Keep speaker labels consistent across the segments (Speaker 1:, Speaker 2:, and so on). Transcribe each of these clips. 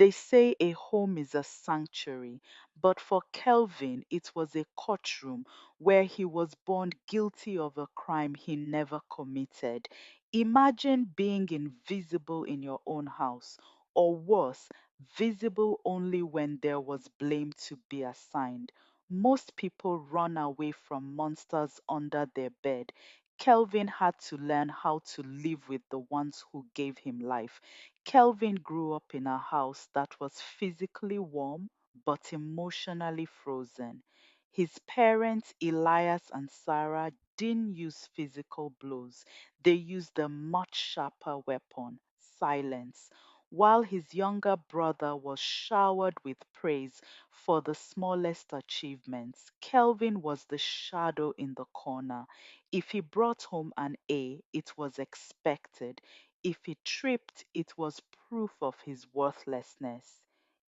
Speaker 1: They say a home is a sanctuary, but for Kelvin, it was a courtroom where he was born guilty of a crime he never committed. Imagine being invisible in your own house, or worse, visible only when there was blame to be assigned. Most people run away from monsters under their bed. Kelvin had to learn how to live with the ones who gave him life. Kelvin grew up in a house that was physically warm but emotionally frozen. His parents, Elias and Sarah, didn't use physical blows. They used a much sharper weapon, silence. While his younger brother was showered with praise for the smallest achievements, Kelvin was the shadow in the corner. If he brought home an A, it was expected. If he tripped, it was proof of his worthlessness.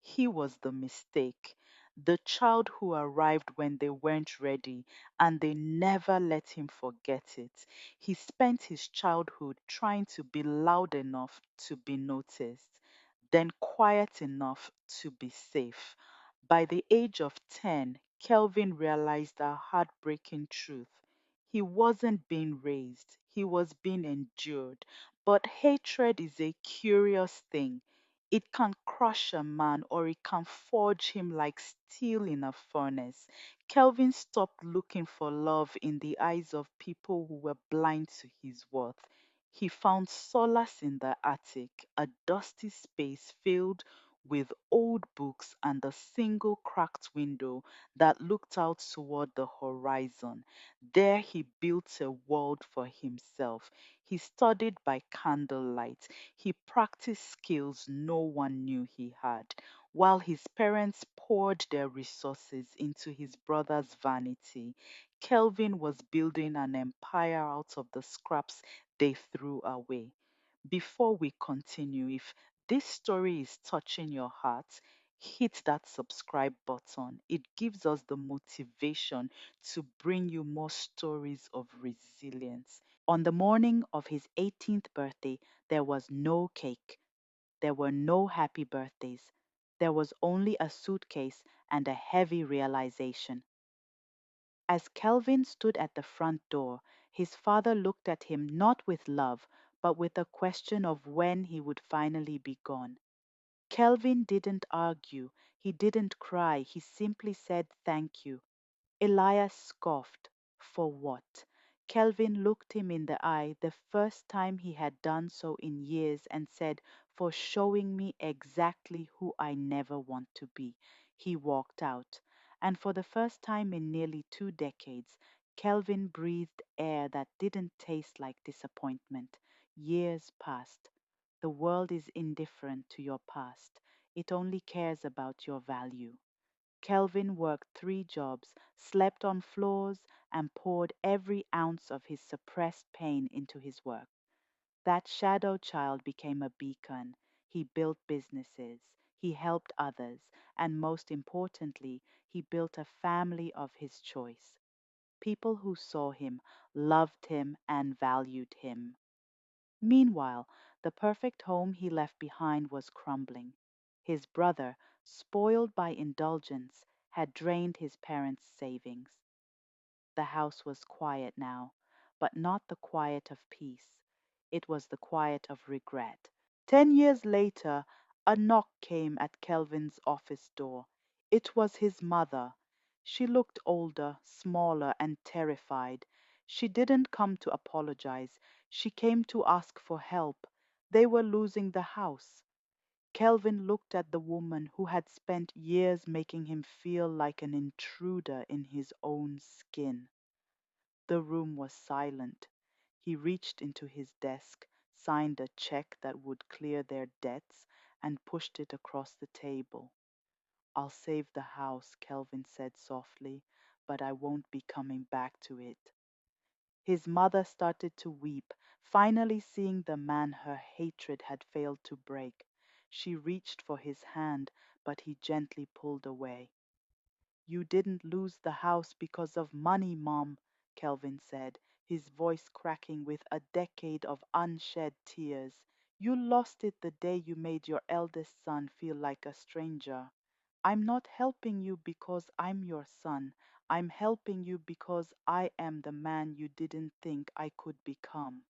Speaker 1: He was the mistake, the child who arrived when they weren't ready, and they never let him forget it. He spent his childhood trying to be loud enough to be noticed, then quiet enough to be safe. By the age of 10, Kelvin realized a heartbreaking truth. He wasn't being raised, he was being endured. But hatred is a curious thing. It can crush a man or it can forge him like steel in a furnace. Kelvin stopped looking for love in the eyes of people who were blind to his worth. He found solace in the attic, a dusty space filled with old books and a single cracked window that looked out toward the horizon. There he built a world for himself. He studied by candlelight. He practiced skills no one knew he had, while his parents poured their resources into his brother's vanity. Kelvin was building an empire out of the scraps they threw away. Before we continue, if this story is touching your heart, hit that subscribe button. It gives us the motivation to bring you more stories of resilience. On the morning of his 18th birthday, there was no cake. There were no happy birthdays. There was only a suitcase and a heavy realization. As Kelvin stood at the front door, his father looked at him not with love, but with a question of when he would finally be gone. Kelvin didn't argue, he didn't cry, he simply said thank you. Elias scoffed. For what? Kelvin looked him in the eye the first time he had done so in years and said, for showing me exactly who I never want to be. He walked out. And for the first time in nearly 2 decades, Kelvin breathed air that didn't taste like disappointment. Years passed. The world is indifferent to your past. It only cares about your value. Kelvin worked 3 jobs, slept on floors, and poured every ounce of his suppressed pain into his work. That shadow child became a beacon. He built businesses, he helped others, and most importantly, he built a family of his choice. People who saw him, loved him, and valued him. Meanwhile, the perfect home he left behind was crumbling. His brother, spoiled by indulgence, had drained his parents' savings. The house was quiet now, but not the quiet of peace. It was the quiet of regret. 10 years later, a knock came at Kelvin's office door. It was his mother. She looked older, smaller, and terrified. She didn't come to apologize. She came to ask for help. They were losing the house. Kelvin looked at the woman who had spent years making him feel like an intruder in his own skin. The room was silent. He reached into his desk, signed a check that would clear their debts, and pushed it across the table. I'll save the house, Kelvin said softly, but I won't be coming back to it. His mother started to weep, finally seeing the man her hatred had failed to break. She reached for his hand, but he gently pulled away. You didn't lose the house because of money, Mom, Kelvin said, his voice cracking with a decade of unshed tears. You lost it the day you made your eldest son feel like a stranger. I'm not helping you because I'm your son. I'm helping you because I am the man you didn't think I could become.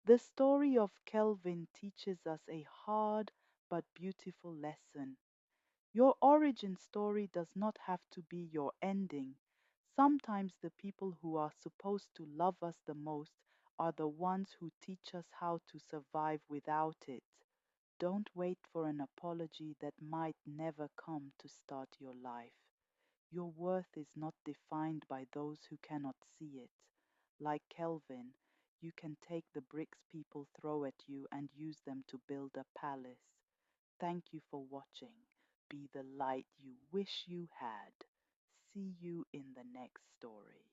Speaker 1: The story of Kelvin teaches us a hard but beautiful lesson. Your origin story does not have to be your ending. Sometimes the people who are supposed to love us the most are the ones who teach us how to survive without it. Don't wait for an apology that might never come to start your life. Your worth is not defined by those who cannot see it. Like Kelvin, you can take the bricks people throw at you and use them to build a palace. Thank you for watching. Be the light you wish you had. See you in the next story.